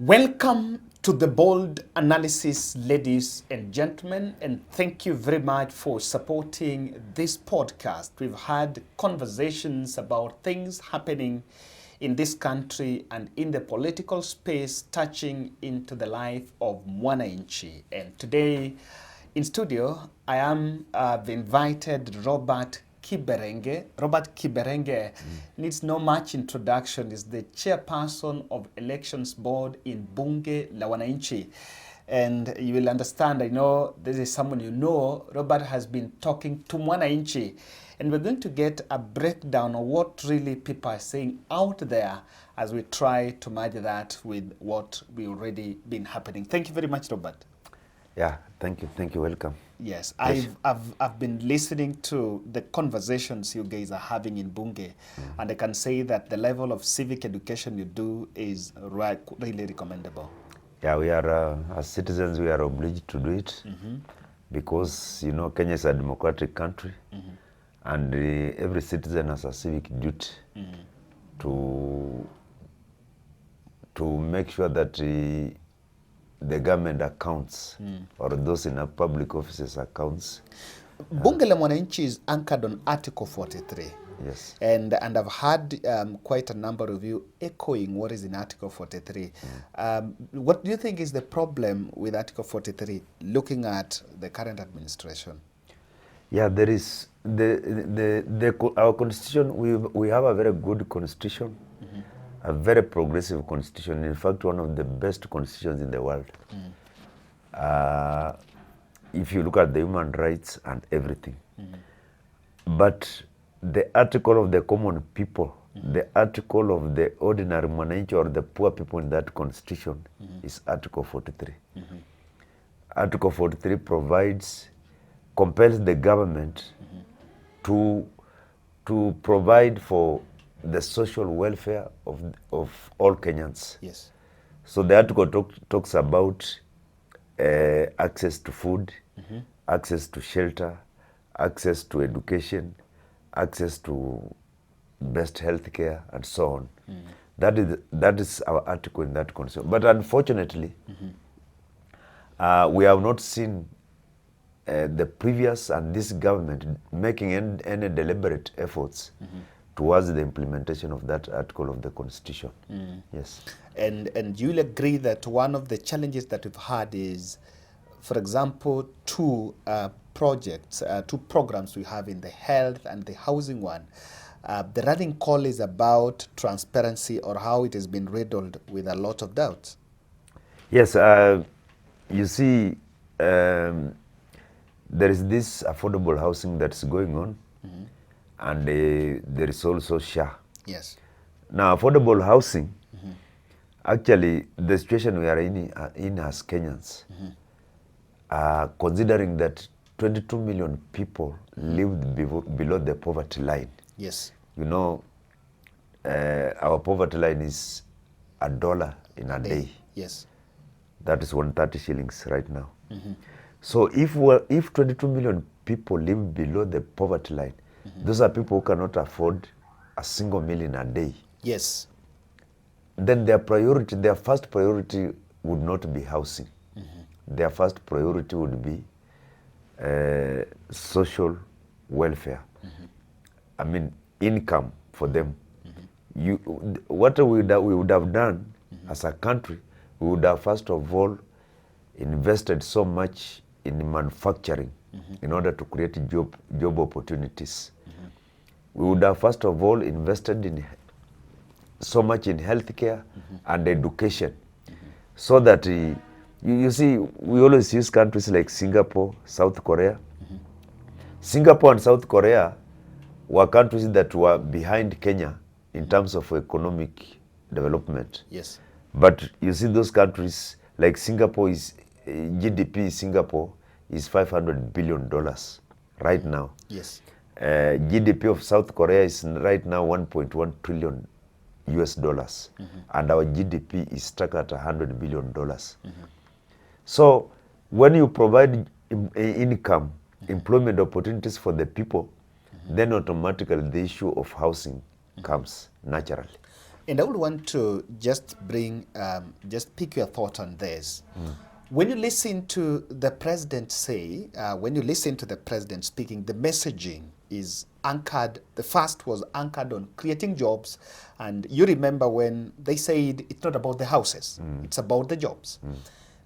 Welcome to the Bold Analysis, ladies and gentlemen, and thank you very much for supporting this podcast. We've had conversations about things happening in this country and in the political space touching into the life of Mwananchi. And today in studio, I've invited Robert Kiberenge. Robert Kiberenge needs no much introduction. He's the chairperson of Elections Board in Bunge la Wananchi. And you will understand, I know this is someone you know. Robert has been talking to Mwananchi. And we're going to get a breakdown of what really people are saying out there as we try to merge that with what we already been happening. Thank you very much, Robert. Yeah, thank you, welcome. Yes, I've been listening to the conversations you guys are having in Bunge, and I can say that the level of civic education you do is really recommendable. Yeah, we are, as citizens, we are obliged to do it because, you know, Kenya is a democratic country and every citizen has a civic duty to make sure that the government accounts or those in a public offices accounts. Bunge la Mwananchi is anchored on Article 43. Yes. And I've had quite a number of you echoing what is in Article 43. What do you think is the problem with Article 43, looking at the current administration? Yeah, there is our constitution. We have a very good constitution. A very progressive constitution, in fact one of the best constitutions in the world. If you look at the human rights and everything. But the article of the common people, the article of the ordinary Mwananchi or the poor people in that constitution is Article 43. Article 43 compels the government to provide for the social welfare of all Kenyans. Yes. So the article talks about access to food, access to shelter, access to education, access to best health care, and so on. That is our article in that constitution. But unfortunately, we have not seen the previous and this government making any deliberate efforts towards the implementation of that article of the constitution. Yes. And you'll agree that one of the challenges that we've had is, for example, two programs we have in the health and the housing one. The rallying call is about transparency, or how it has been riddled with a lot of doubts. Yes, you see, there is this affordable housing that's going on. And there is also SHA. Yes. Now, affordable housing, actually, the situation we are in as Kenyans, considering that 22 million people live below the poverty line. Yes. You know, our poverty line is $1 in a day. Yes. That is 130 shillings right now. So if 22 million people live below the poverty line, those are people who cannot afford a single meal in a day. Yes. Then their first priority would not be housing. Their first priority would be social welfare. I mean, income for them. What we would have done as a country, we would have first of all invested so much in manufacturing in order to create job opportunities. We would have first of all invested in so much in healthcare and education, so that you see, we always use countries like Singapore, South Korea. Singapore and South Korea were countries that were behind Kenya in terms of economic development. Yes. But you see, those countries like Singapore GDP Singapore is $500 billion right now. Yes. GDP of South Korea is right now 1.1 trillion US dollars, and our GDP is stuck at $100 billion. So when you provide income, employment opportunities for the people, then automatically the issue of housing comes naturally. And I would want to just just pick your thought on this. When you listen to the president say, when you listen to the president speaking, the messaging is anchored, the first was anchored on creating jobs. And you remember when they said it's not about the houses, it's about the jobs.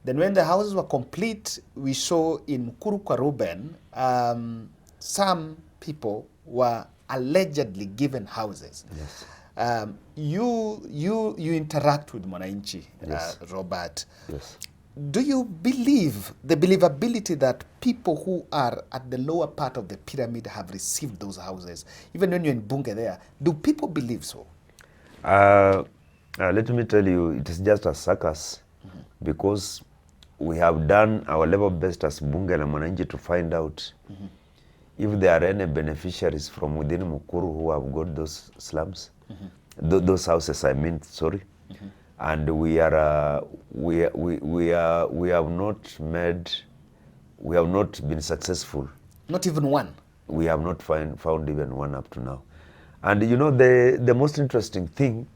Then when the houses were complete, we saw in Mukuru kwa Ruben, some people were allegedly given houses. Yes. You interact with Mwananchi, Yes. Robert. Yes. Do you believe the believability that people who are at the lower part of the pyramid have received those houses? Even when you're in Bunge there, do people believe so? Let me tell you, it is just a circus because we have done our level best as Bunge and Mwananchi to find out if there are any beneficiaries from within Mukuru who have got those slums, those houses. I mean, sorry. And we have not been successful. Not even one. We have not found even one up to now. And you know, the most interesting thing,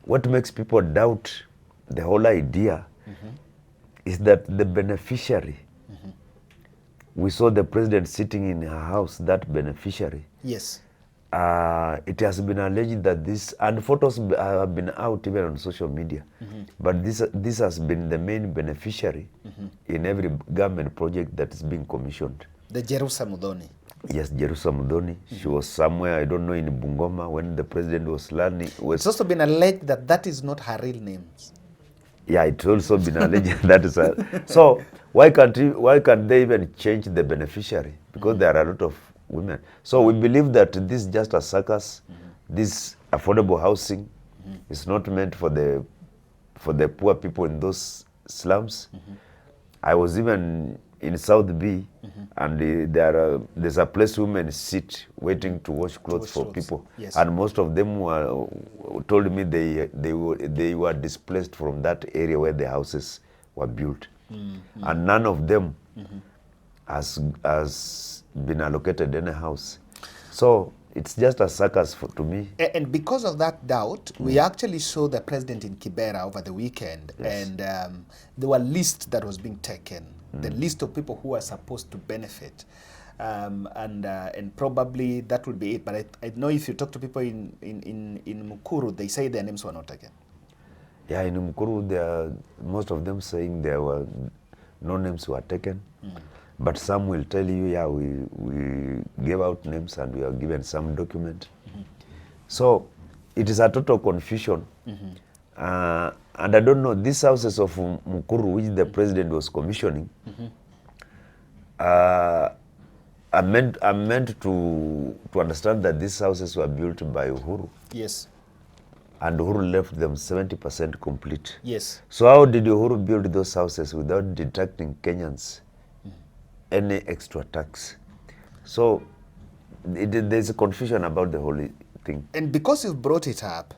what makes people doubt the whole idea is that the beneficiary, we saw the president sitting in her house, that beneficiary. Yes. It has been alleged that this, and photos have been out even on social media, but this has been the main beneficiary in every government project that is being commissioned. The Jerusalem Udoni. Yes, Jerusalem Udoni. She was somewhere, I don't know, in Bungoma when the president was learning. It's also been alleged that that is not her real name. Yeah, it's also been alleged that is her. So why can't they even change the beneficiary? Because there are a lot of women. So we believe that this is just a circus. This affordable housing is not meant for the poor people in those slums. I was even in South B, and there's a place women sit waiting to wash clothes for people. Yes. And most of them told me they were displaced from that area where the houses were built. And none of them has been allocated any house. So it's just a circus to me. And because of that doubt, we actually saw the president in Kibera over the weekend, and there were lists that was being taken, the list of people who are supposed to benefit. And probably that would be it. But I know if you talk to people in Mukuru, they say their names were not taken. Yeah, in Mukuru, most of them saying there were no names were taken. But some will tell you, yeah, we gave out names and we are given some document. So it is a total confusion. And I don't know, these houses of Mukuru, which the president was commissioning, I'm meant to understand that these houses were built by Uhuru. Yes. And Uhuru left them 70% complete. Yes. So how did Uhuru build those houses without deducting Kenyans any extra tax? So there's a confusion about the whole thing. And because you've brought it up,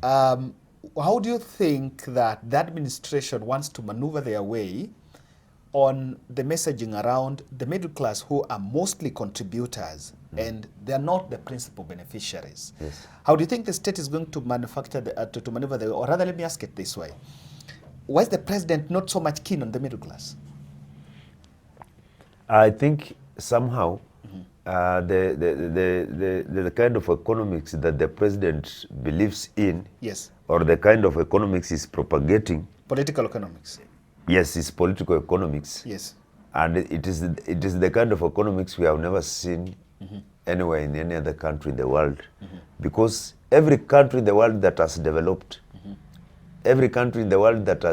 how do you think that the administration wants to maneuver their way on the messaging around the middle class, who are mostly contributors and they're not the principal beneficiaries? Yes. How do you think the state is going to manufacture to maneuver the way? Or rather, let me ask it this way: why is the president not so much keen on the middle class? I think somehow the kind of economics that the president believes in, Yes. or the kind of economics he's propagating, Political economics. yes, is political economics. Yes. And it is the kind of economics we have never seen anywhere in any other country in the world. Because every country in the world that has developed, every country in the world that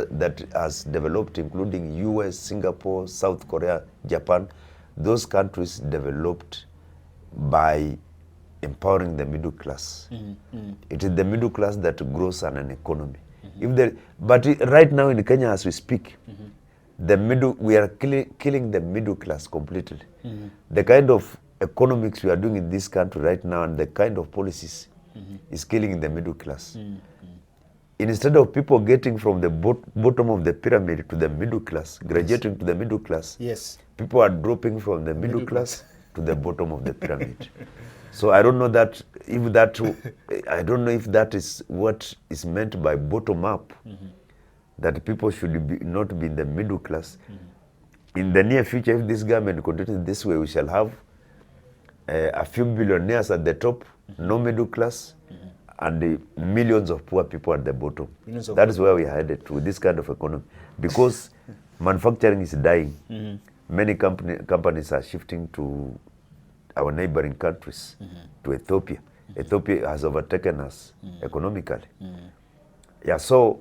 has developed, including US, Singapore, South Korea, Japan, those countries developed by empowering the middle class. It is the middle class that grows an economy. Right now in Kenya, as we speak, we are killing the middle class completely. The kind of economics we are doing in this country right now and the kind of policies is killing the middle class. Instead of people getting from the bottom of the pyramid to the middle class, graduating to the middle class, Yes. people are dropping from the middle class to the bottom of the pyramid. So I don't know that if that I don't know if that is what is meant by bottom up, that people should not be in the middle class. In the near future, if this government continues this way, we shall have a few billionaires at the top, no middle class, and the millions of poor people at the bottom. That is where we are headed to, this kind of economy. Because manufacturing is dying. Many companies are shifting to our neighboring countries, to Ethiopia. Ethiopia has overtaken us economically. Yeah, so,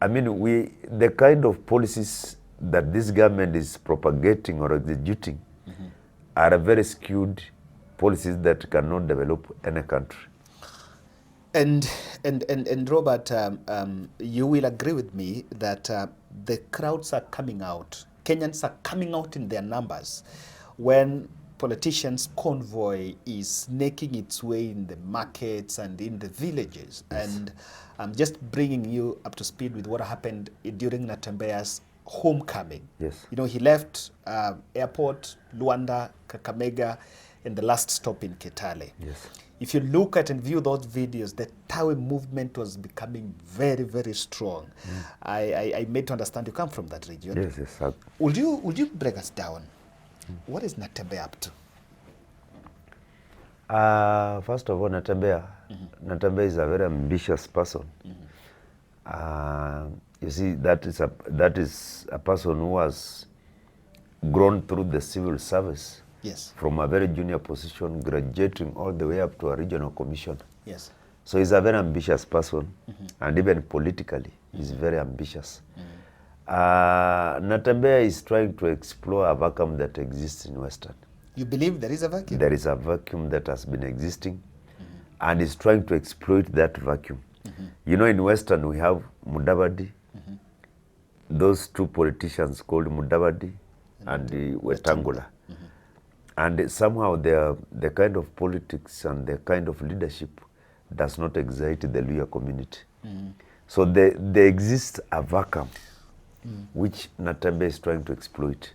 I mean, the kind of policies that this government is propagating or executing are very skewed policies that cannot develop any country. And Robert, you will agree with me that the crowds are coming out. Kenyans are coming out in their numbers when politicians' convoy is snaking its way in the markets and in the villages. Yes. And I'm just bringing you up to speed with what happened during NATEMBEYA's homecoming. Yes. You know, he left airport, Luanda, Kakamega, and the last stop in Kitale. Yes. If you look at and view those videos, the Tawe movement was becoming very, very strong. I made to understand you come from that region. Yes, yes. Would you break us down? What is NATEMBEYA up to? First of all, NATEMBEYA is a very ambitious person. You see, that is a person who has grown through the civil service. Yes. From a very junior position, graduating all the way up to a regional commission. Yes. So he's a very ambitious person, and even politically, he's very ambitious. NATEMBEYA is trying to explore a vacuum that exists in Western. You believe there is a vacuum? There is a vacuum that has been existing, and is trying to exploit that vacuum. You know, in Western, we have Mudavadi, those two politicians called Mudavadi and Wetangula. And somehow the kind of politics and the kind of leadership does not excite the Luhya community. So there exists a vacuum which NATEMBEYA is trying to exploit.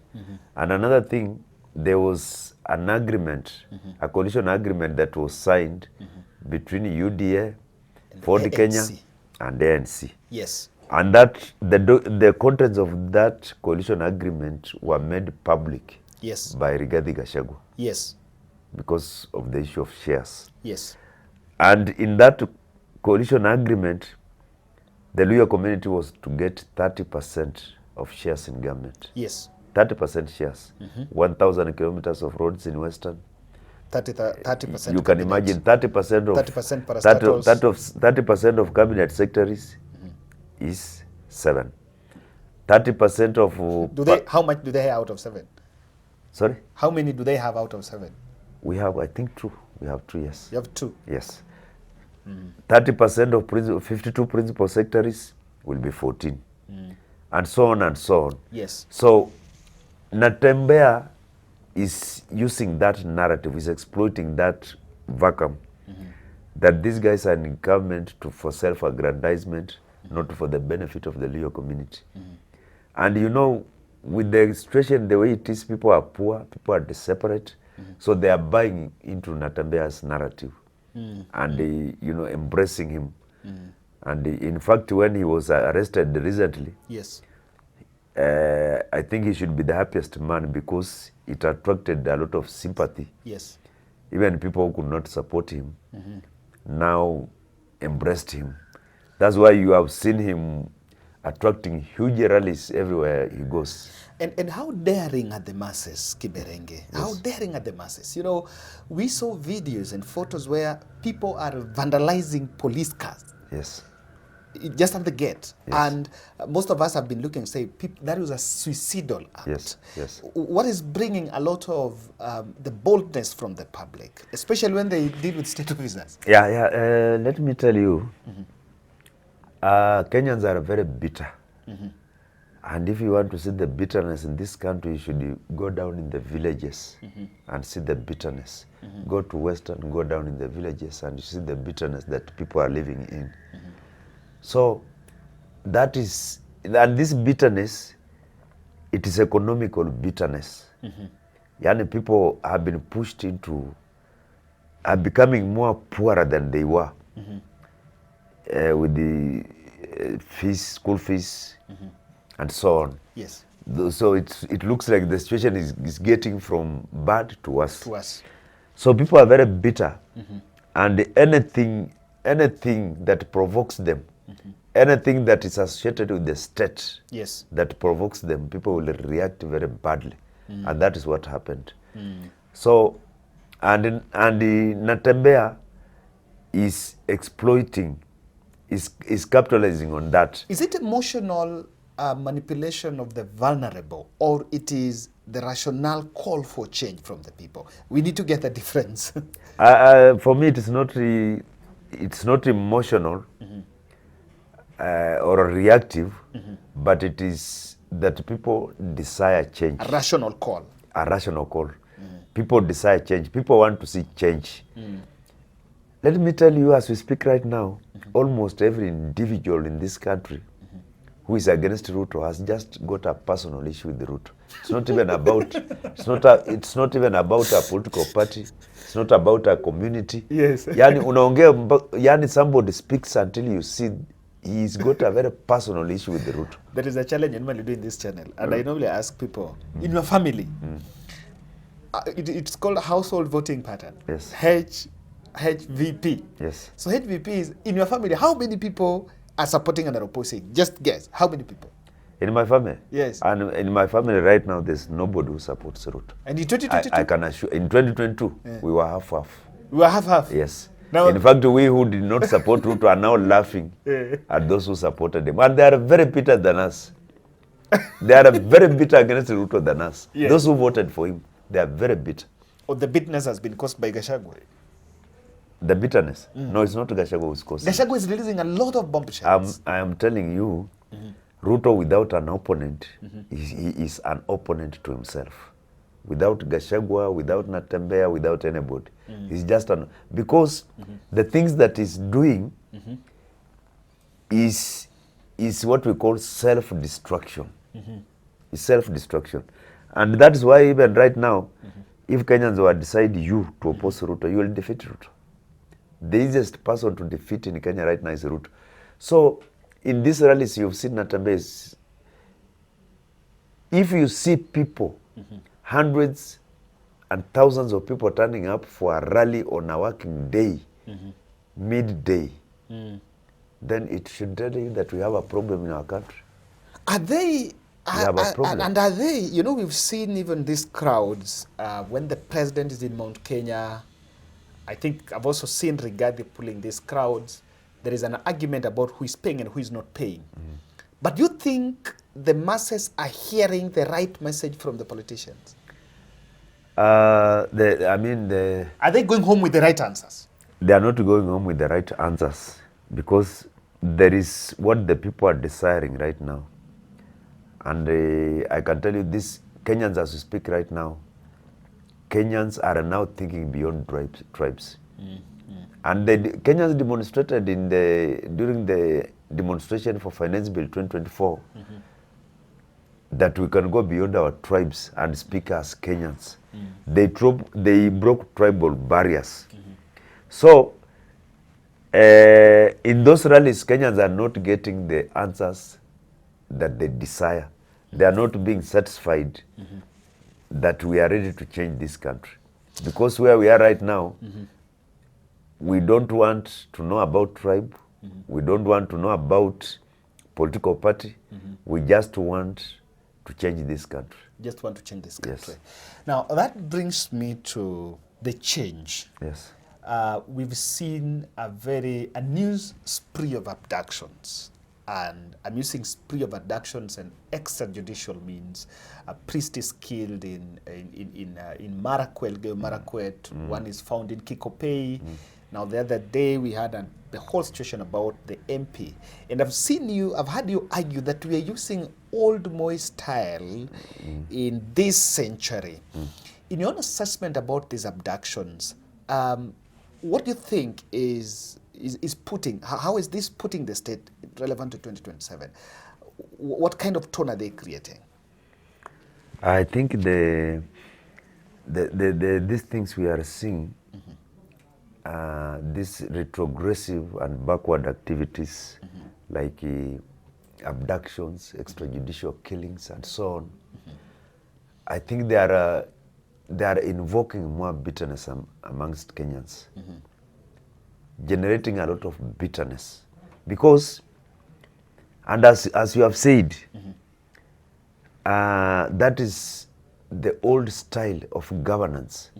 And another thing, there was an agreement, a coalition agreement that was signed between UDA, Ford Kenya, and ANC. Yes. And that the contents of that coalition agreement were made public. Yes. By Rigathi-Gachagua. Yes. Because of the issue of shares. Yes. And in that coalition agreement, the Luhya community was to get 30% of shares in government. Yes. 30% shares. 1,000 kilometers of roads in Western. 30%. You can imagine 30% of 30% of cabinet secretaries is 7. 30% of how much do they have out of 7? Sorry? How many do they have out of 7? We have, I think, 2. We have 2, yes. You have 2? Yes. 30% of 52 principal secretaries will be 14. And so on and so on. Yes. So NATEMBEYA is using that narrative, is exploiting that vacuum, that these guys are in government for self-aggrandizement, not for the benefit of the Luhya community. And you know, with the situation the way it is, people are poor, people are separate, so they are buying into NATEMBEYA's narrative and you know, embracing him. And in fact, when he was arrested recently, yes, I think he should be the happiest man because it attracted a lot of sympathy. Yes. Even people who could not support him now embraced him. That's why you have seen him attracting huge rallies everywhere he goes. And how daring are the masses, Kiberenge? Yes. How daring are the masses? You know, we saw videos and photos where people are vandalizing police cars. Yes. Just at the gate. Yes. And most of us have been looking and say, that was a suicidal act. Yes, yes. What is bringing a lot of the boldness from the public, especially when they deal with state officers? Yeah. Let me tell you, Kenyans are very bitter. And if you want to see the bitterness in this country, you should go down in the villages and see the bitterness. Go to Western, go down in the villages and you see the bitterness that people are living in. So that is, and this bitterness, it is economical bitterness. Yani people have been pushed into are becoming more poorer than they were with the school fees, and so on. Yes. So it looks like the situation is getting from bad to worse. To us. So people are very bitter, and anything that provokes them, anything that is associated with the state, Yes. that provokes them, people will react very badly, and that is what happened. So, and the NATEMBEYA is exploiting, is capitalizing on that. Is it emotional manipulation of the vulnerable, or it is the rationale call for change from the people? We need to get the difference. For me, it's not emotional or reactive, but it is that people desire change. A rational call. A rational call. People desire change. People want to see change. Let me tell you, as we speak right now, almost every individual in this country who is against Ruto has just got a personal issue with Ruto. It's not even about. It's not even about a political party. It's not about a community. Yes. Yani somebody speaks until you see he's got a very personal issue with the Ruto. There is a challenge I normally do in this channel, and I normally ask people in your family. It's called household voting pattern. Yes. HVP. Yes. So HVP is in your family. How many people are supporting and are opposing? Just guess. How many people? In my family? Yes. And in my family right now, there's nobody who supports Ruto. And in 2022? I can assure. In 2022, we were half-half. We were half-half. Yes. Now, in fact, we who did not support Ruto are now laughing at those who supported him. And they are very bitter than us. They are very bitter against Ruto than us. Yes. Those who voted for him, they are very bitter. Or the bitterness has been caused by Gachagua. The bitterness? No, it's not Gachagua who's causing. Gachagua is releasing a lot of bombshells. I am telling you, Ruto without an opponent, he is an opponent to himself. Without Gachagua, without NATEMBEYA, without anybody. He's just an... Because the things that he's doing is what we call self-destruction. It's self-destruction. And that is why even right now, if Kenyans were decide you to oppose Ruto, you will defeat Ruto. The easiest person to defeat in Kenya right now is Ruto. So, in these rallies, you've seen NATEMBEYA. If you see people, hundreds and thousands of people turning up for a rally on a working day, midday, then it should tell you that we have a problem in our country. Are they... And are they, you know, we've seen even these crowds when the president is in Mount Kenya. I think I've also seen Rigathi pulling these crowds. There is an argument about who is paying and who is not paying. But you think the masses are hearing the right message from the politicians? Are they going home with the right answers? They are not going home with the right answers because there is what the people are desiring right now. And I can tell you this, Kenyans as we speak right now, Kenyans are now thinking beyond tribes. And the Kenyans demonstrated during the demonstration for Finance Bill 2024 that we can go beyond our tribes and speak as Kenyans. They broke tribal barriers. So, in those rallies, Kenyans are not getting the answers that they desire. They are not being satisfied that we are ready to change this country. Because where we are right now, we don't want to know about tribe. We don't want to know about political party. We just want to change this country. Just want to change this country. Yes. Now, that brings me to the change. Yes. We've seen a news spree of abductions. And I'm using spree of abductions and extrajudicial means. A priest is killed in Marakwet. One is found in Kikopey. Now, the other day we had the whole situation about the MP. And I've heard you argue that we are using old Moi style in this century. In your own assessment about these abductions, what do you think is putting, how is this putting the state relevant to 2027? What kind of tone are they creating? I think these things we are seeing these retrogressive and backward activities like abductions, extrajudicial killings, and so on, I think they are invoking more bitterness amongst Kenyans, generating a lot of bitterness. Because, and as you have said, that is the old style of governance.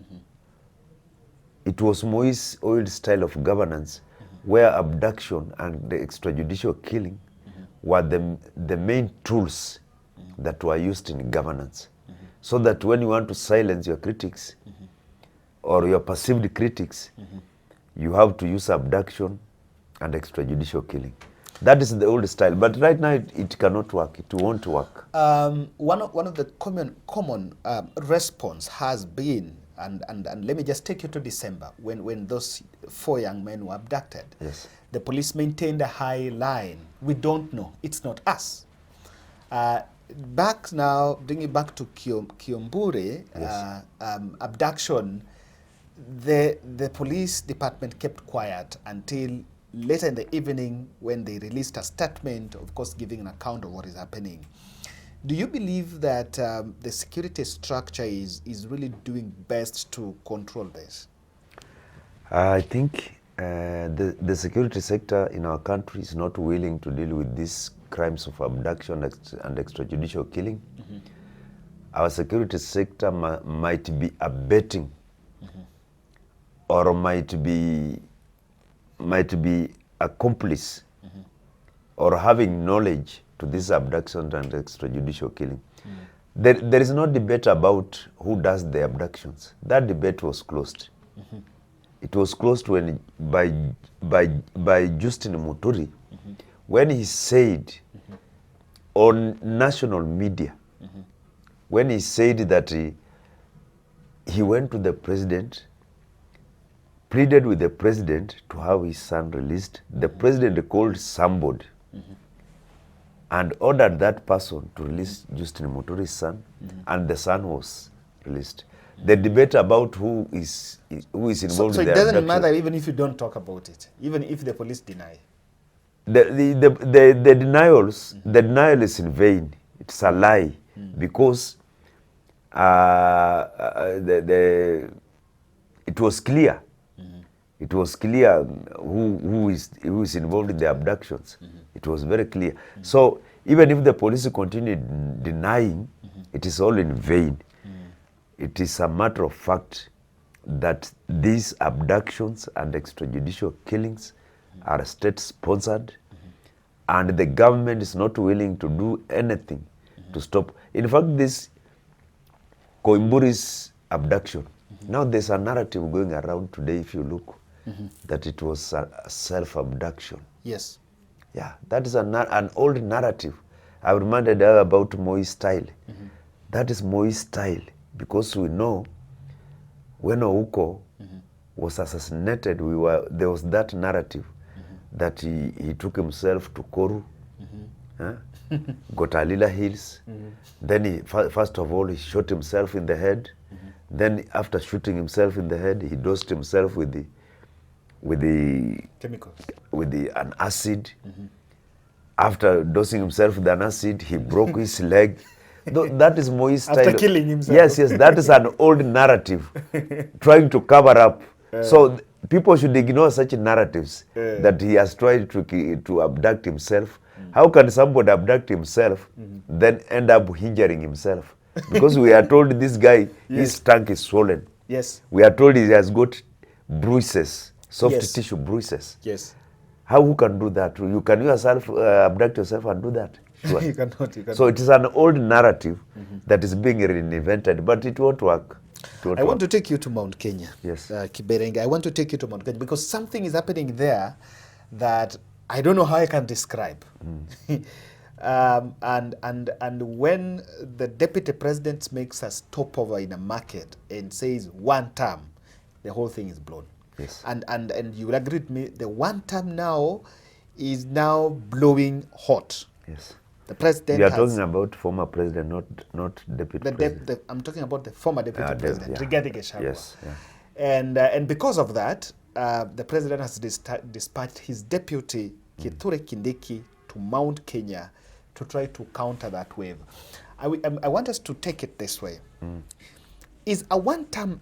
It was Moi's old style of governance, where abduction and the extrajudicial killing were the main tools that were used in governance. So that when you want to silence your critics or your perceived critics, you have to use abduction and extrajudicial killing. That is the old style, but right now it cannot work. It won't work. One of the common response has been, and let me just take you to December, when those 4 young men were abducted. Yes. The police maintained a high line. We don't know. It's not us. Back now, bringing it back to Kiombure, Yes. Abduction, the police department kept quiet until later in the evening when they released a statement, of course giving an account of what is happening. Do you believe that the security structure is really doing best to control this? I think the security sector in our country is not willing to deal with these crimes of abduction and extrajudicial killing. Our security sector might be abetting or might be accomplice or having knowledge to this abduction and extrajudicial killing. There is no debate about who does the abductions. That debate was closed. It was closed when by Justin Muturi, when he said on national media, when he said that he went to the president, pleaded with the president to have his son released. The president called somebody and ordered that person to release Justin Muturi's son, and the son was released. The debate about who is involved in the abduction. So it doesn't matter even if you don't talk about it, even if the police deny. The denials, the denial is in vain. It's a lie because it was clear. It was clear who is involved in the abductions. It was very clear. So even if the police continued denying, it is all in vain. It is a matter of fact that these abductions and extrajudicial killings are state-sponsored, and the government is not willing to do anything to stop. In fact, this Koimburi's abduction, now there's a narrative going around today, if you look, that it was a self-abduction. Yes. Yeah, that is an old narrative. I reminded her about Moi's style. That is Moi's style, because we know when Ouko was assassinated, there was that narrative that he took himself to Koru, Gotalila Hills. Then he, first of all, he shot himself in the head. Then after shooting himself in the head, he dosed himself with Chemicals. An acid. After dosing himself with an acid, he broke his leg. That is Moi's style. After killing himself. Yes, that is an old narrative, trying to cover up. So people should ignore such narratives that he has tried to abduct himself. How can somebody abduct himself, then end up injuring himself? Because we are told this guy, his trunk is swollen. Yes. We are told he has got bruises, soft tissue bruises. Yes. Who can do that? You can yourself abduct yourself and do that. Sure. You cannot. So it is an old narrative that is being reinvented, but it won't work. I want to take you to Mount Kenya. Yes. Kiberenge. I want to take you to Mount Kenya because something is happening there that I don't know how I can describe. And when the deputy president makes a stopover in a market and says WANTAM, the whole thing is blown. Yes. And you will agree with me, the WANTAM now is now blowing hot. Yes. The president. You are talking about former president, not deputy president. I'm talking about the former deputy president, yeah. Rigathi-Raila. Yes. Yeah. And because of that, the president has dispatched his deputy, Kithure Kindiki, to Mount Kenya to try to counter that wave. I want us to take it this way. Is the one-term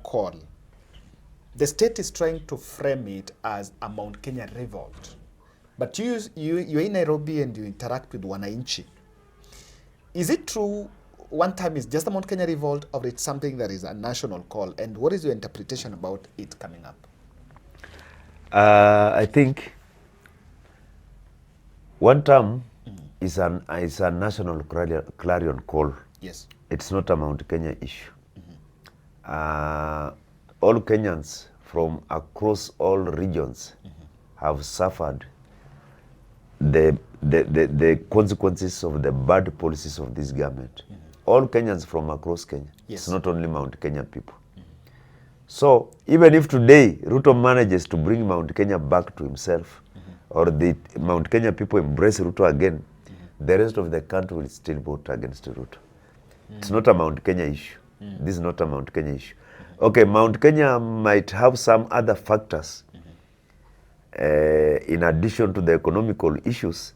call, the state is trying to frame it as a Mount Kenya revolt. But you're in Nairobi and you interact with wananchi. Is it true one time is just a Mount Kenya revolt, or it's something that is a national call? And what is your interpretation about it coming up? I think WANTAM is a national clarion call. Yes. It's not a Mount Kenya issue. All Kenyans from across all regions have suffered the consequences of the bad policies of this government. All Kenyans from across Kenya. Yes. It's not only Mount Kenya people. So even if today Ruto manages to bring Mount Kenya back to himself, or the Mount Kenya people embrace Ruto again, the rest of the country will still vote against Ruto. It's not a Mount Kenya issue. This is not a Mount Kenya issue. Okay, Mount Kenya might have some other factors in addition to the economical issues,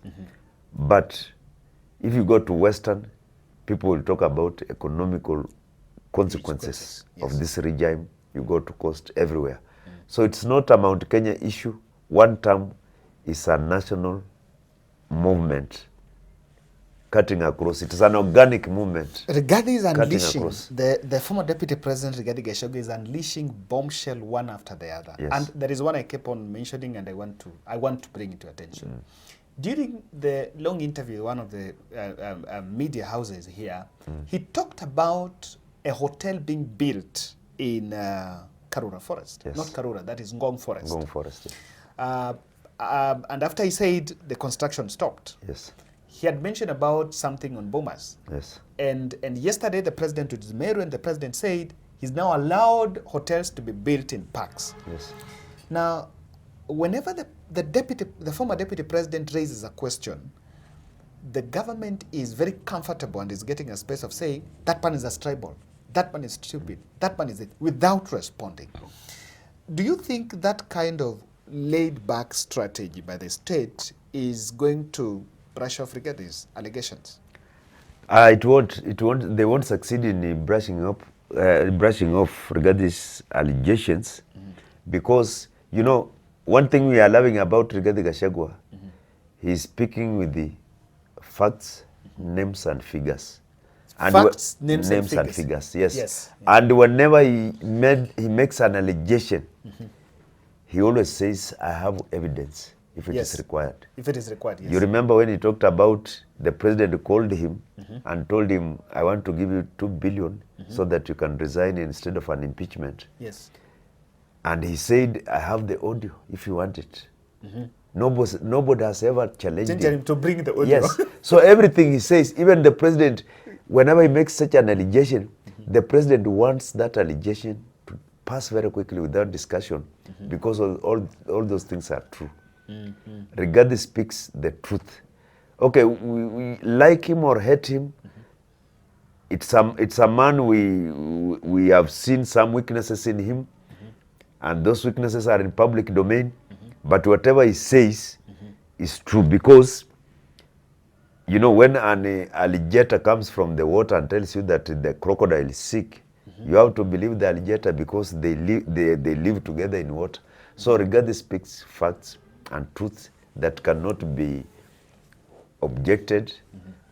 but if you go to Western, people will talk about economical consequences of this regime. You go to coast everywhere. So it's not a Mount Kenya issue. WANTAM is a national movement cutting across. It is an organic movement. Rigathi is unleashing, the former deputy president Rigathi-Gachagua is unleashing bombshell one after the other. Yes. And there is one I kept on mentioning, and I want to bring it to attention. During the long interview, one of the media houses here, he talked about a hotel being built in Karura Forest. Yes. Not Karura, that is Ngong Forest. Ngong Forest. And after he said the construction stopped, Yes. he had mentioned about something on Bomas. Yes. And yesterday the president was Meru, and the president said he's now allowed hotels to be built in parks. Yes. Now, whenever the former deputy president raises a question, the government is very comfortable and is getting a space of saying that man is a tribal, that man is stupid, that man is it, without responding. Do you think that kind of laid-back strategy by the state is going to brush off Rigathi's allegations? It won't. They won't succeed in brushing off Rigathi's allegations, because you know one thing we are loving about Rigathi-Gachagua, he's speaking with the facts, names, and figures. Facts, names and figures. Yes. Yes. And whenever he makes an allegation, he always says, "I have evidence." If it is required. If it is required, yes. You remember when he talked about the president called him and told him, "I want to give you 2 billion so that you can resign instead of an impeachment." Yes. And he said, "I have the audio if you want it." Nobody has ever challenged him to bring the audio. Yes. So everything he says, even the president, whenever he makes such an allegation, the president wants that allegation to pass very quickly without discussion, because all those things are true. Rigathi speaks the truth. Okay, we like him or hate him. It's a man we have seen some weaknesses in him, and those weaknesses are in public domain. But whatever he says is true, because you know when an alligator comes from the water and tells you that the crocodile is sick, you have to believe the alligator because they live together in water. So Rigathi speaks facts and truth that cannot be objected.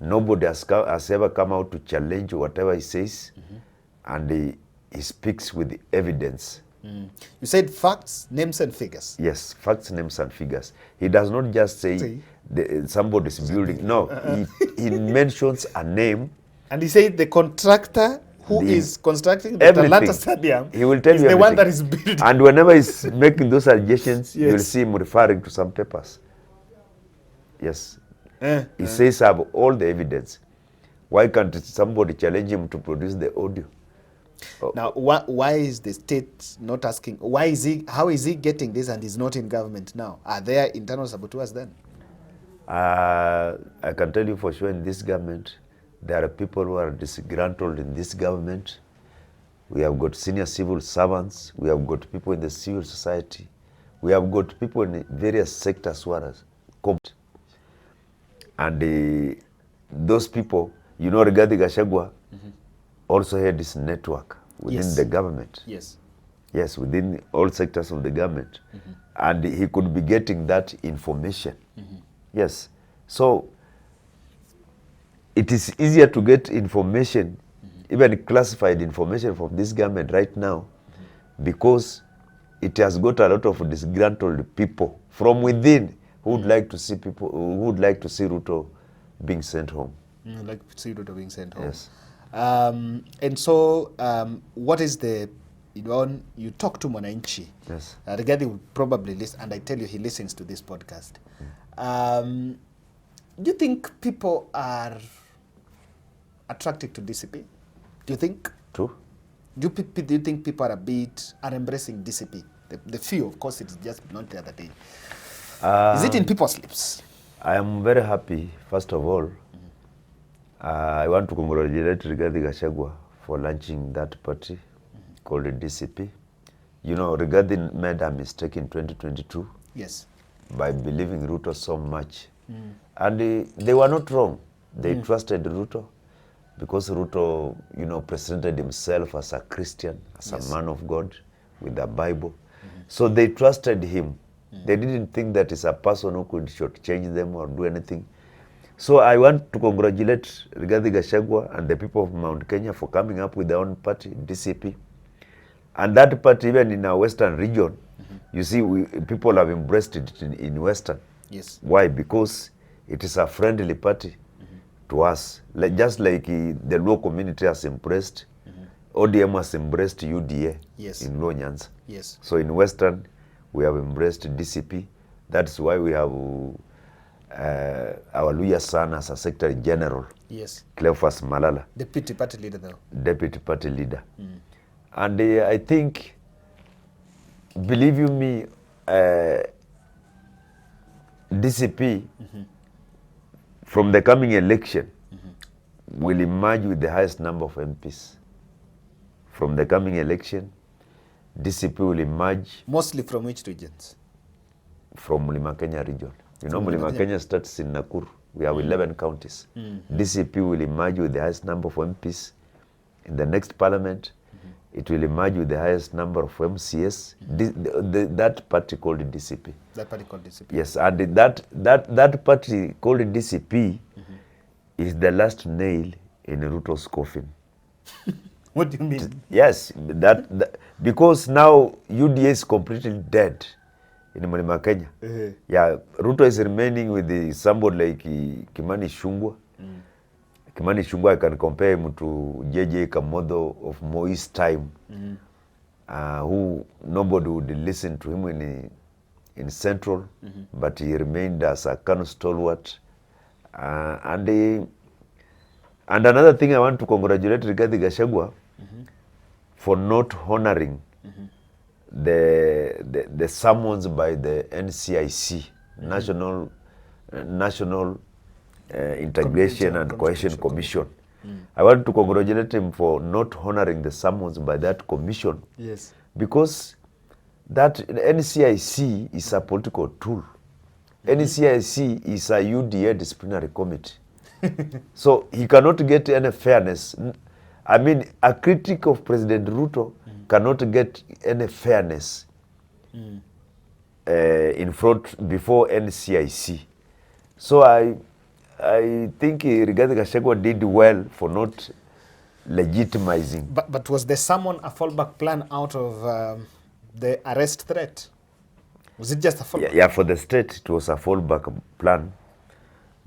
Nobody has ever come out to challenge whatever he says, and he speaks with evidence. You said facts, names, and figures. Yes, facts, names, and figures. He does not just say somebody's building. No, he mentions a name. And he said the contractor who is constructing the Atlanta Stadium, he will tell you the everything. one that is building. And whenever he's making those allegations, you will see him referring to some papers. Yes. He says, "I have all the evidence." Why can't somebody challenge him to produce the audio? Now, why is the state not asking? How is he getting this and he's not in government now? Are there internal saboteurs then? I can tell you for sure, in this government, there are people who are disgruntled in this government. we have got senior civil servants, we have got people in the civil society, we have got people in various sectors who are competent. And those people, you know, Rigathi-Gachagua also had this network within the government. Yes. Yes, within all sectors of the government. And he could be getting that information. Yes. So it is easier to get information, even classified information from this government right now, because it has got a lot of disgruntled people from within who would like to see people, who would like to see Ruto being sent home. Like to see Ruto being sent home. Yes. And so, what is the, you talk to Mwananchi. Yes. Rigathi would probably listen, and I tell you, he listens to this podcast. Do you think people are attracted to DCP? Do you think? True. Do you think people are embracing DCP? The few, of course, it's just not the other day. Is it in people's lips? I am very happy, first of all. I want to congratulate Rigathi-Gachagua for launching that party called the DCP. You know, Rigathi made a mistake in 2022. Yes. By believing Ruto so much. And they were not wrong. They trusted Ruto because Ruto, you know, presented himself as a Christian, as a man of God with the Bible. So they trusted him. They didn't think that he's a person who could shortchange them or do anything. So I want to congratulate Rigathi-Gachagua and the people of Mount Kenya for coming up with their own party, DCP. And that party, even in our Western region, you see, people have embraced it in Western. Yes. Why? Because it is a friendly party to us. Just like the Luo community has embraced, ODM has embraced UDA in Luo Nyanza. Yes. So in Western, we have embraced DCP. That's why we have our Luya son as a Secretary General. Yes. Cleophas Malala. Deputy party leader, though. Deputy party leader. And I think, believe you me, DCP from the coming election will emerge with the highest number of MPs. From the coming election, DCP will emerge. Mostly from which regions? From Mlima Kenya region. You know, Mlima Kenya starts in Nakuru. We have 11 counties. DCP will emerge with the highest number of MPs. In the next parliament, it will emerge with the highest number of MCS. That party called DCP. That party called DCP. Yes, and that party called DCP is the last nail in Ruto's coffin. What do you mean? Yes, because now UDA is completely dead in Mlima Kenya. Yeah, Ruto is remaining with somebody like Kimani Ichung'wah. Kimani Ichung'wah, I can compare him to JJ Kamodo of Moi's time, who nobody would listen to him in Central, but he remained as a Kano stalwart. And another thing I want to congratulate Rigathi-Gachagua for not honoring the summons by the NCIC, National Integration and Cohesion Commission. I want to congratulate him for not honoring the summons by that commission. Yes. Because that NCIC is a political tool. NCIC is a UDA disciplinary committee. So he cannot get any fairness. I mean, a critic of President Ruto cannot get any fairness in front before NCIC. So I think Rigathi-Gachagua did well for not legitimizing. But was the summon a fallback plan out of the arrest threat? Was it just a fallback? Yeah, for the state it was a fallback plan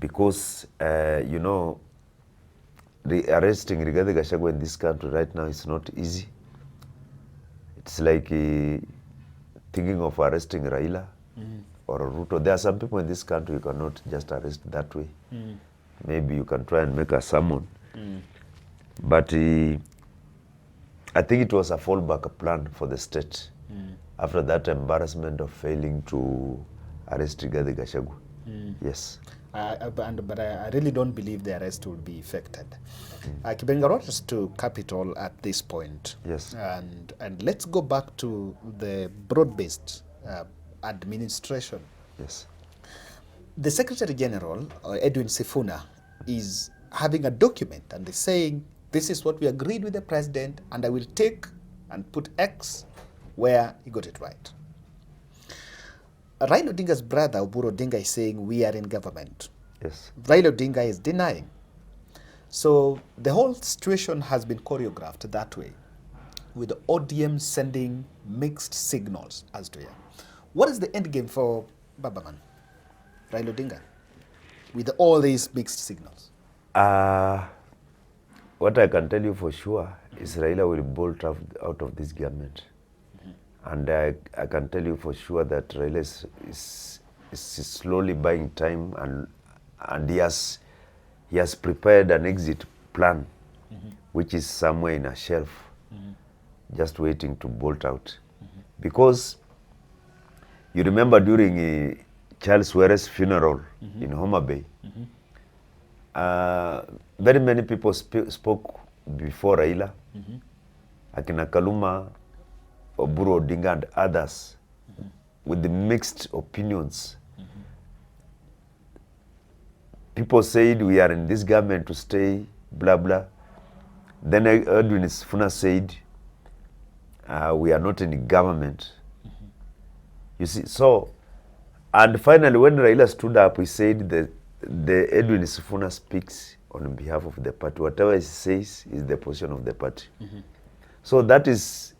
because, you know, arresting Rigathi-Gachagua in this country right now is not easy. It's like thinking of arresting Raila or Ruto. There are some people in this country you cannot just arrest that way. Maybe you can try and make a summon. But I think it was a fallback plan for the state after that embarrassment of failing to arrest Rigathi-Gachagua. Yes. But I really don't believe the arrest will be effected. Kiberenge, I want us to cap it all at this point. Yes. And let's go back to the broad-based administration. Yes. The Secretary General, Edwin Sifuna, is having a document and is saying, this is what we agreed with the president, and I will take and put X where he got it right. Raila Odinga's brother, Oburu Odinga, is saying we are in government. Yes. Raila Odinga is denying. So the whole situation has been choreographed that way, with the ODM sending mixed signals as to what is the end game for Babaman, Raila Odinga, with all these mixed signals? What I can tell you for sure is Raila will bolt out of this government. And I can tell you for sure that Raila is slowly buying time, and he has prepared an exit plan, which is somewhere in a shelf, just waiting to bolt out. Because you remember during Charles Were's funeral in Homa Bay, very many people spoke before Raila, Akina Kaluma, Oburu Odinga and others, with the mixed opinions. People said we are in this government to stay, blah, blah. Then Edwin Sifuna said we are not in government. You see, so, and finally when Raila stood up, he said that the Edwin Sifuna speaks on behalf of the party. Whatever he says is the position of the party. So that is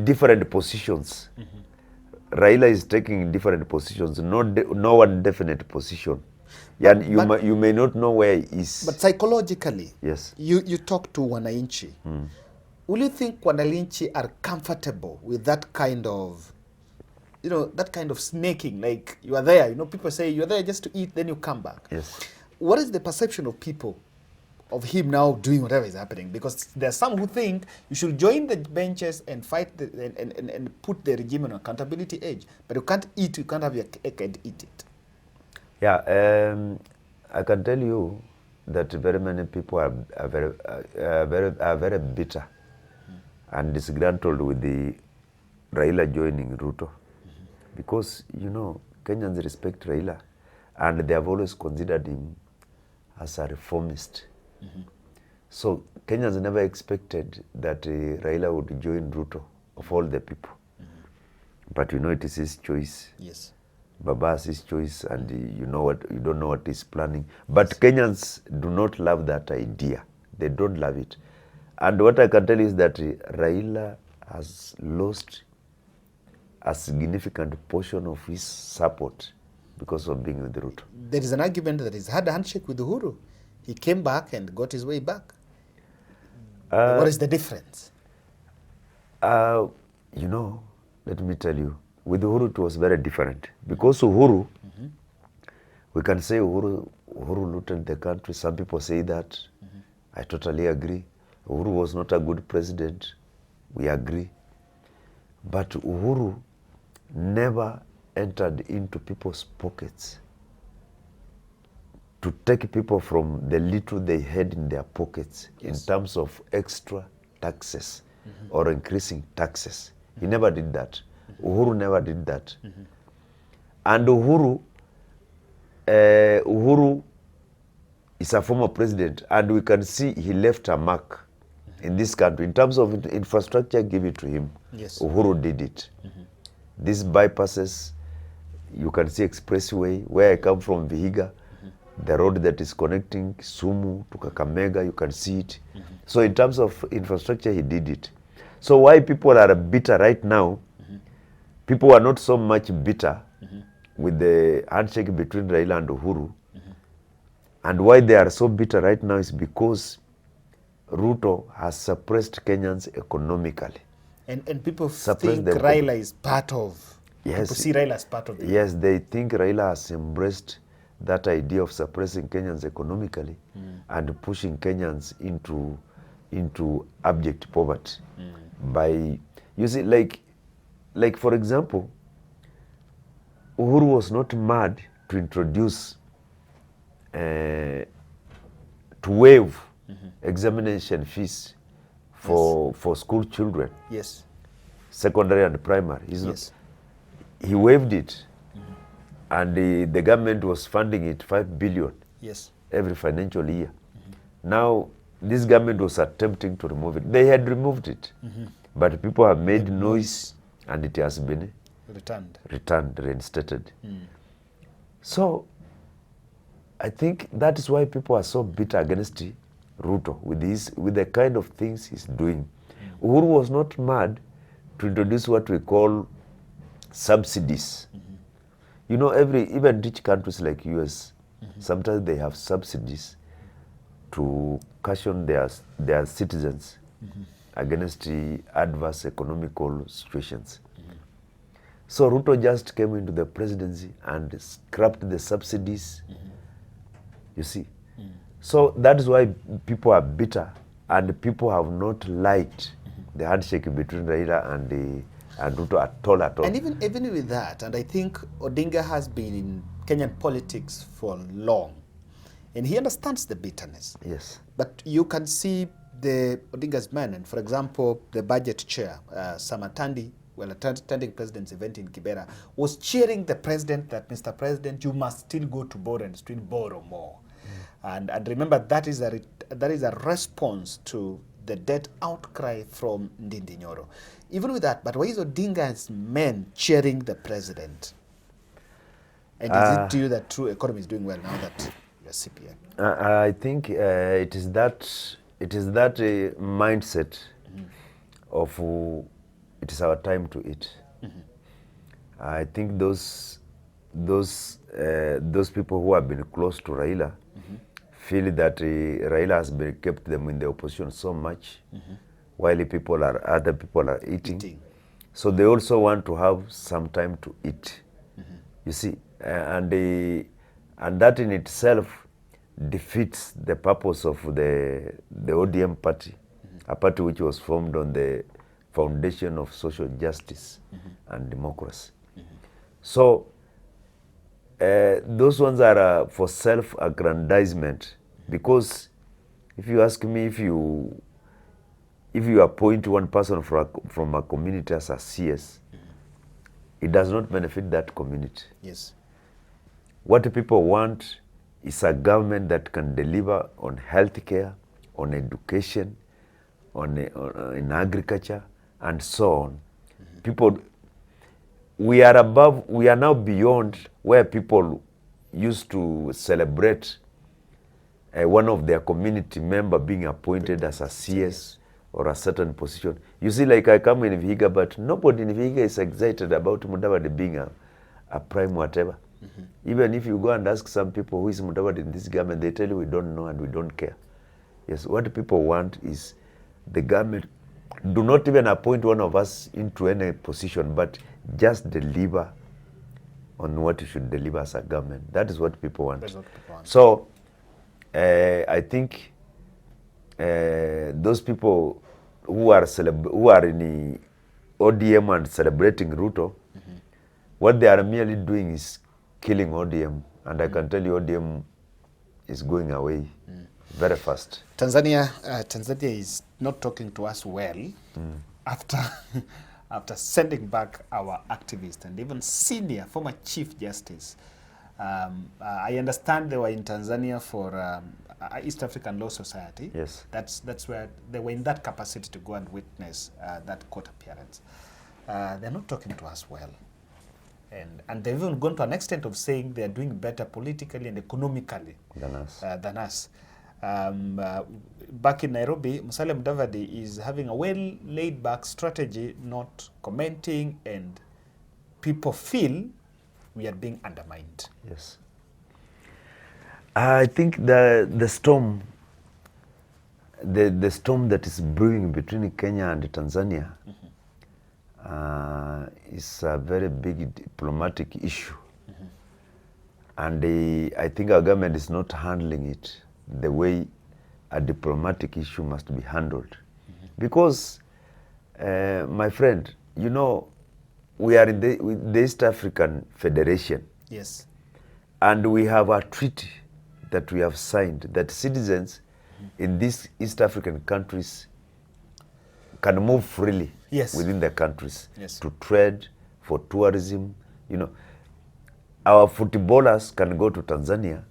different positions. Raila is taking different positions, no one definite position. And you may not know where he is. But psychologically, yes, you talk to Wananchi. Will you think Wananchi are comfortable with that kind of, that kind of snaking? Like you are there, people say you are there just to eat, then you come back. Yes. What is the perception of people of him now doing whatever is happening? Because there are some who think you should join the benches and fight and put the regime on accountability edge. But you can't have your cake and eat it. Yeah, I can tell you that very many people are very bitter and disgruntled with the Raila joining Ruto. Because, Kenyans respect Raila, and they have always considered him as a reformist. So Kenyans never expected that Raila would join Ruto, of all the people. But it is his choice. Yes. Baba's his choice, and you don't know what he's planning. But Kenyans do not love that idea. They don't love it. And what I can tell you is that Raila has lost a significant portion of his support because of being with Ruto. There is an argument that he's had a handshake with Uhuru. He came back and got his way back. What is the difference? Let me tell you, with Uhuru it was very different. Because Uhuru, we can say Uhuru looted the country. Some people say that. I totally agree. Uhuru was not a good president. We agree. But Uhuru never entered into people's pockets to take people from the little they had in their pockets in terms of extra taxes or increasing taxes. He never did that. Uhuru never did that. And Uhuru is a former president, and we can see he left a mark in this country. In terms of infrastructure, give it to him. Yes. Uhuru did it. These bypasses, you can see expressway, where I come from, Vihiga, the road that is connecting Sumu to Kakamega, you can see it. So in terms of infrastructure, he did it. So why people are bitter right now, people are not so much bitter with the handshake between Raila and Uhuru. And why they are so bitter right now is because Ruto has suppressed Kenyans economically. And people think Raila is part of, people see Raila as part of it. Yes, they think Raila has embraced that idea of suppressing Kenyans economically and pushing Kenyans into abject poverty. By, you see, like for example, Uhuru was not mad to introduce, to waive examination fees for school children, Yes. secondary and primary. Yes. He waived it, and the government was funding it 5 billion Yes. every financial year. Now, this government was attempting to remove it. They had removed it, but people have made noise, and it has been Returned. reinstated. So, I think that is why people are so bitter against Ruto with the kind of things he's doing. Uhuru was not mad to introduce what we call subsidies. You know, even rich countries like US, sometimes they have subsidies to caution their citizens against the adverse economical situations. So Ruto just came into the presidency and scrapped the subsidies, you see. So that is why people are bitter, and people have not liked the handshake between Raila and Ruto at all. And even with that, and I think Odinga has been in Kenyan politics for long, and he understands the bitterness. Yes. But you can see the Odinga's men, and for example, the budget chair, Samatandi, well, attending president's event in Kibera, was cheering the president that, Mr. President, you must still go to borrow and still borrow more. And remember, that is a response to the debt outcry from Ndindi Nyoro. Even with that, but why is Odinga's men cheering the president? And is it to you that true economy is doing well now that you're CPN? I think it is that mindset of it is our time to eat. I think those people who have been close to Raila feel that Raila has been kept them in the opposition so much, while other people are eating. So they also want to have some time to eat. You see, and that in itself defeats the purpose of the ODM party, a party which was formed on the foundation of social justice and democracy. So those ones are for self-aggrandizement, because if you ask me, if you appoint one person from a community as a CS, it does not benefit that community. Yes. What people want is a government that can deliver on healthcare, on education, in agriculture, and so on. People, we are now beyond where people used to celebrate one of their community member being appointed as a CS or a certain position. You see, like I come in Vihiga, but nobody in Vihiga is excited about Mudavadi being a prime whatever. Even if you go and ask some people who is Mudavadi in this government, they tell you we don't know and we don't care. Yes, what people want is the government do not even appoint one of us into any position, but just deliver on what you should deliver as a government. That is what people want. That's what people want. So I think those people who are in the ODM and celebrating Ruto, what they are merely doing is killing ODM, and I can tell you ODM is going away very fast. Tanzania is not talking to us well after sending back our activist and even senior former Chief Justice. I understand they were in Tanzania for East African Law Society. Yes. That's where they were in that capacity to go and witness that court appearance. They're not talking to us well. And they've even gone to an extent of saying they're doing better politically and economically than us. Back in Nairobi, Musalia Mudavadi is having a well-laid-back strategy, not commenting, and people feel we are being undermined. Yes. I think the storm, the storm that is brewing between Kenya and Tanzania is a very big diplomatic issue. And I think our government is not handling it the way a diplomatic issue must be handled. Because, my friend, you know, we are in with the East African Federation. Yes. And we have a treaty that we have signed that citizens in these East African countries can move freely within the countries to trade, for tourism. You know, our footballers can go to Tanzania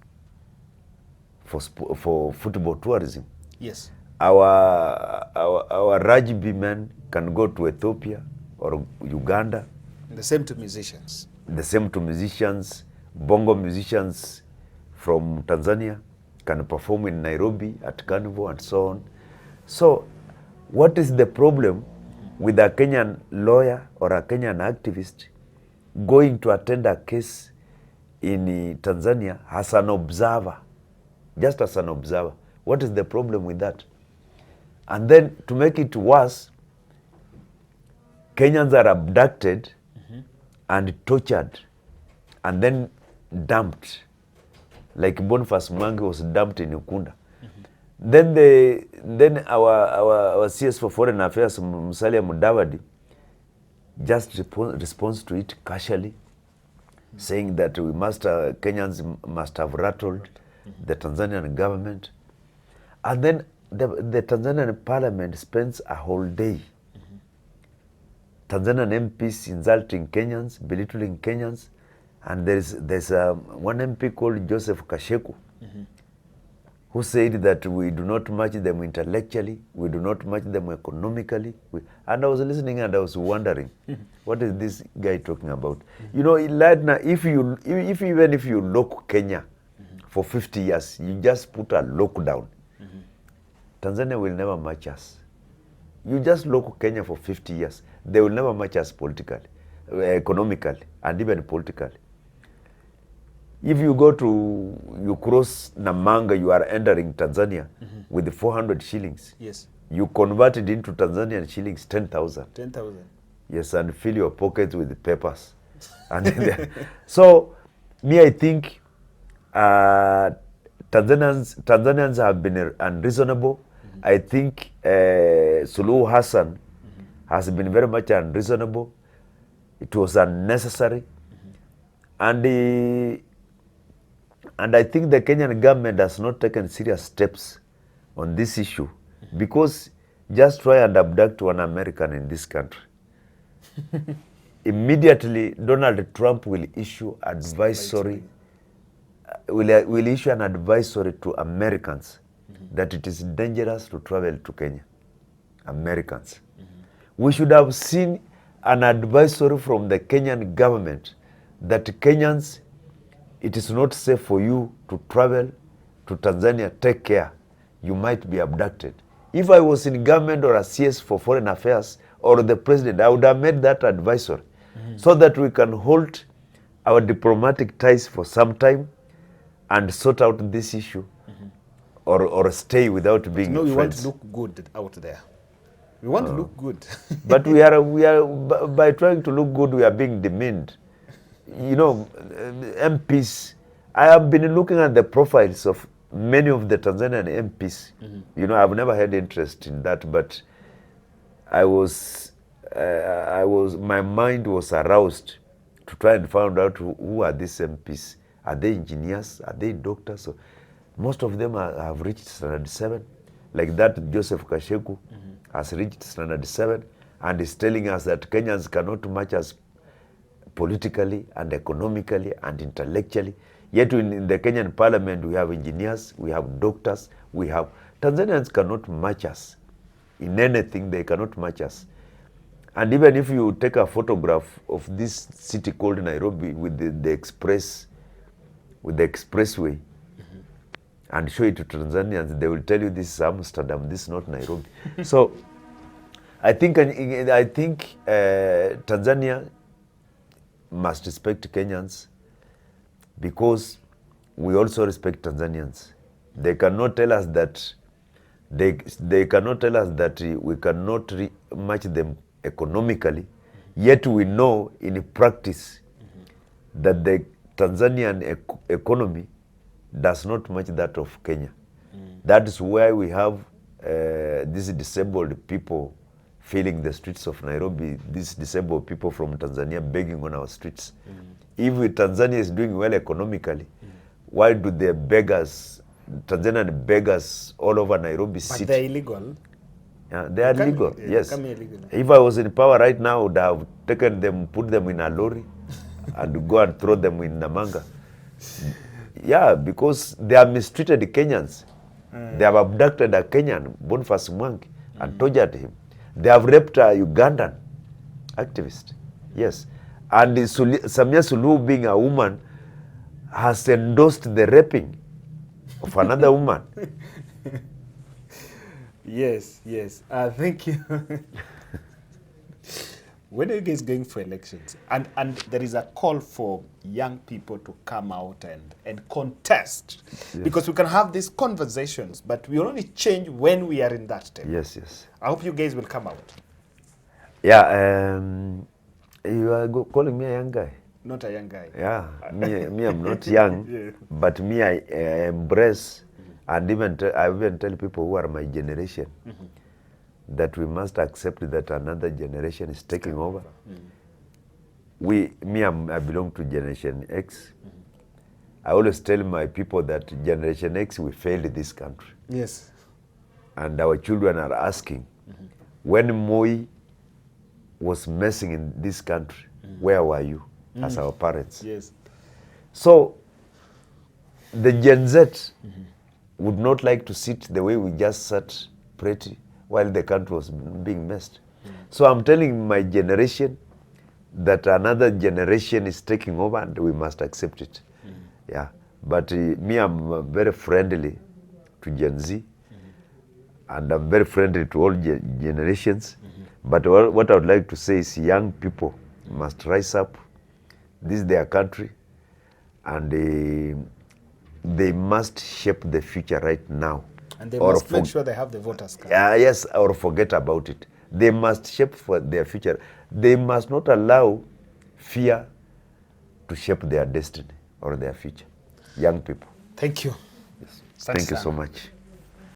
for football tourism. Yes. Our rugby men can go to Ethiopia or Uganda. The same to musicians. The same to musicians. Bongo musicians from Tanzania can perform in Nairobi at Carnival and so on. So what is the problem with a Kenyan lawyer or a Kenyan activist going to attend a case in Tanzania as an observer, just as an observer? What is the problem with that? And then to make it worse, Kenyans are abducted and tortured and then dumped, like Boniface Mwangi was dumped in Ukunda. Then our CS for Foreign Affairs, Musalia Mudavadi, just responds to it casually, saying that we must Kenyans must have rattled the Tanzanian government. And then the Tanzanian parliament spends a whole day. Tanzanian MPs insulting Kenyans, belittling Kenyans. And there's one MP called Joseph Kasheku, who said that we do not match them intellectually, we do not match them economically. And I was listening and I was wondering, what is this guy talking about? You know, if even if you lock Kenya for 50 years, you just put a lockdown, Tanzania will never match us. You just lock Kenya for 50 years, they will never match us politically, economically, and even politically. If you you cross Namanga, you are entering Tanzania with 400 shillings. Yes. You convert it into Tanzanian shillings, 10,000. 10,000. Yes, and fill your pockets with papers. And so, me, I think Tanzanians have been unreasonable. I think Suluhu Hassan has been very much unreasonable. It was unnecessary. And I think the Kenyan government has not taken serious steps on this issue, because just try and abduct one American in this country. Immediately, Donald Trump will issue advisory, will issue an advisory to Americans that it is dangerous to travel to Kenya. Americans. We should have seen an advisory from the Kenyan government that Kenyans, it is not safe for you to travel to Tanzania. Take care. You might be abducted. If I was in government or a CS for Foreign Affairs or the president, I would have made that advisory so that we can hold our diplomatic ties for some time and sort out this issue or stay without being No, we friends. want to look good out there. We want to look good. But we are by trying to look good, we are being demeaned. You know, MPs, I have been looking at the profiles of many of the Tanzanian MPs. You know, I've never had interest in that, but my mind was aroused to try and find out who are these MPs. Are they engineers? Are they doctors? So most of them have reached standard 7. Like that, Joseph Kasheku has reached standard 7 and is telling us that Kenyans cannot match us politically and economically and intellectually. Yet in the Kenyan parliament, we have engineers, we have doctors, Tanzanians cannot match us. In anything, they cannot match us. And even if you take a photograph of this city called Nairobi with the expressway, and show it to Tanzanians, they will tell you this is Amsterdam, this is not Nairobi. So I think Tanzania must respect Kenyans, because we also respect Tanzanians. They cannot tell us that they cannot tell us that we cannot match them economically, yet we know in practice that the Tanzanian economy does not match that of Kenya. That is why we have these disabled people filling the streets of Nairobi, these disabled people from Tanzania begging on our streets. If Tanzania is doing well economically, why do the beggars, Tanzanian beggars all over Nairobi city? But they're illegal. Yeah, they are legal, yes. Illegal. If I was in power right now, I would have taken them, put them in a lorry and go and throw them in Namanga. Yeah, because they are mistreated Kenyans. They have abducted a Kenyan, Boniface Mwangi, and tortured him. They have raped a Ugandan activist. Yes. And Samia Suluhu, being a woman, has endorsed the raping of another woman. Yes. Thank you. When are you guys going for elections? And there is a call for young people to come out and contest. Yes. Because we can have these conversations, but we only change when we are in that time. Yes. I hope you guys will come out. Yeah, you are calling me a young guy? Not a young guy. Yeah, me I'm not young, yeah. But me, I embrace, and I even tell people who are my generation, that we must accept that another generation is taking over. I belong to Generation X. I always tell my people that Generation X, we failed this country. Yes. And our children are asking, when Moi was messing in this country, where were you as our parents? Yes. So the Gen Z would not like to sit the way we just sat pretty while the country was being messed. So I'm telling my generation that another generation is taking over and we must accept it. Yeah. But me, I'm very friendly to Gen Z, and I'm very friendly to all generations. But what I would like to say is young people must rise up. This is their country, and they must shape the future right now. And they must make sure they have the voters card. Yes, or forget about it. They must shape for their future. They must not allow fear to shape their destiny or their future. Young people. Thank you. Yes. Thank you so much.